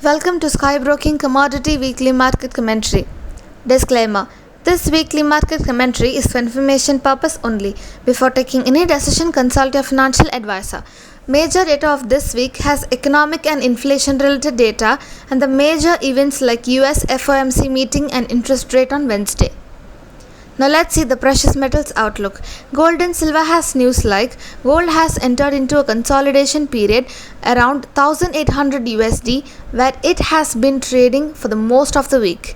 Welcome to Sky Broking Commodity Weekly Market Commentary. Disclaimer: this weekly market commentary is for information purpose only. Before taking any decision, consult your financial advisor. Major data of this week has economic and inflation related data and the major events like US FOMC meeting and interest rate on Wednesday. Now let's see the precious metals outlook. Gold and silver has news like gold has entered into a consolidation period around 1800 USD where it has been trading for the most of the week.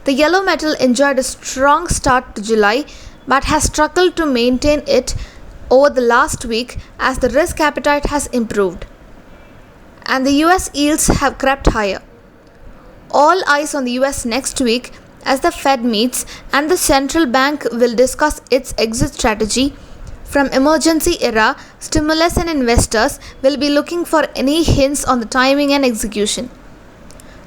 The yellow metal enjoyed a strong start to July but has struggled to maintain it over the last week as the risk appetite has improved and the US yields have crept higher. All eyes on the US next week as the Fed meets and the central bank will discuss its exit strategy from emergency era. Stimulus and investors will be looking for any hints on the timing and execution.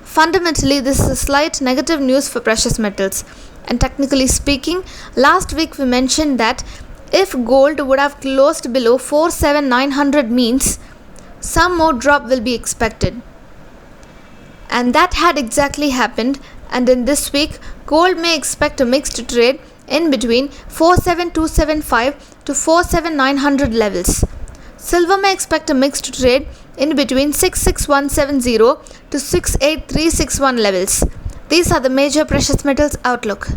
Fundamentally, this is a slight negative news for precious metals, and technically speaking, last week we mentioned that if gold would have closed below 47900 means some more drop will be expected, and that had exactly happened. And in this week, gold may expect a mixed trade in between 47275 to 47900 levels. Silver may expect a mixed trade in between 66170 to 68361 levels. These are the major precious metals outlook.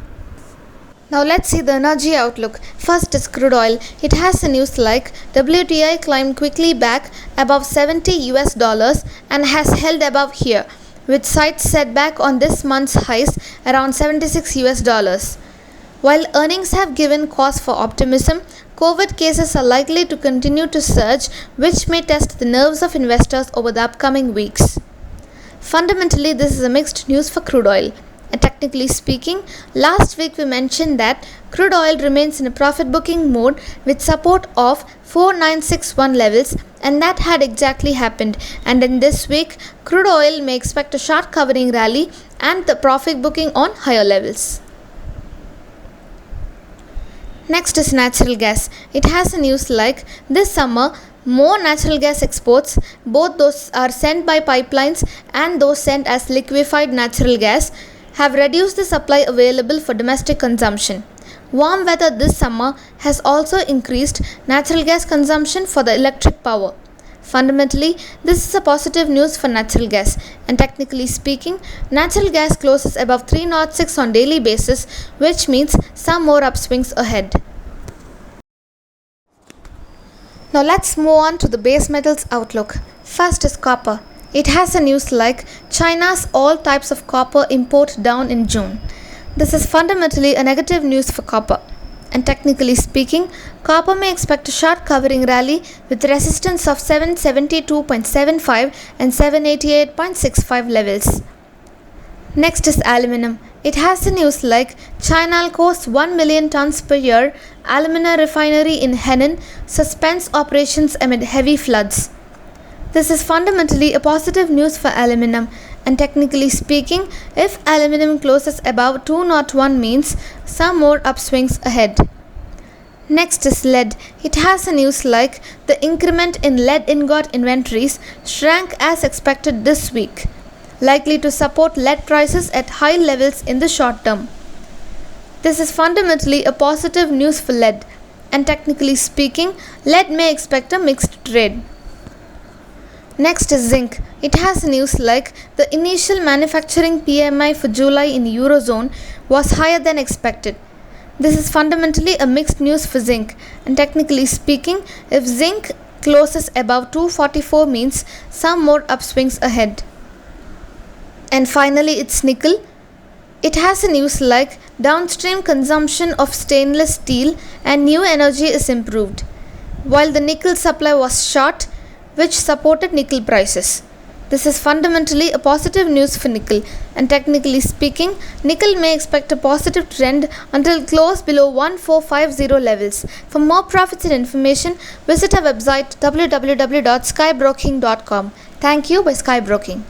Now let's see the energy outlook. First is crude oil. It has a news like WTI climbed quickly back above $70 and has held above here, with sights set back on this month's highs around $76. While earnings have given cause for optimism, COVID cases are likely to continue to surge, which may test the nerves of investors over the upcoming weeks. Fundamentally, this is a mixed news for crude oil. And technically speaking, last week we mentioned that crude oil remains in a profit booking mode with support of 4961 levels, and that had exactly happened. And in this week, crude oil may expect a short covering rally and the profit booking on higher levels. Next is natural gas. It has a news like this summer more natural gas exports, both those are sent by pipelines and those sent as liquefied natural gas, have reduced the supply available for domestic consumption. Warm weather this summer has also increased natural gas consumption for the electric power. Fundamentally, this is a positive news for natural gas, and technically speaking, natural gas closes above 306 on daily basis, which means some more upswings ahead. Now let's move on to the base metals outlook. First is copper. It has a news like China's all types of copper import down in June. This is fundamentally a negative news for copper. And technically speaking, copper may expect a short covering rally with resistance of 772.75 and 788.65 levels. Next is aluminum. It has a news like Chinalco's 1 million tons per year alumina refinery in Henan suspends operations amid heavy floods. This is fundamentally a positive news for aluminum, and technically speaking, if aluminum closes above 201 means some more upswings ahead. Next is lead. It has a news like the increment in lead ingot inventories shrank as expected this week, likely to support lead prices at high levels in the short term. This is fundamentally a positive news for lead, and technically speaking, lead may expect a mixed trade. Next is zinc. It has news like the initial manufacturing PMI for July in Eurozone was higher than expected. This is fundamentally a mixed news for zinc, and technically speaking, if zinc closes above 244 means some more upswings ahead. And finally, it's nickel. It has a news like downstream consumption of stainless steel and new energy is improved, while the nickel supply was short, which supported nickel prices. This is fundamentally a positive news for nickel, and technically speaking, nickel may expect a positive trend until close below 1450 levels. For more profits and information, visit our website www.skybroking.com. Thank you by Skybroking.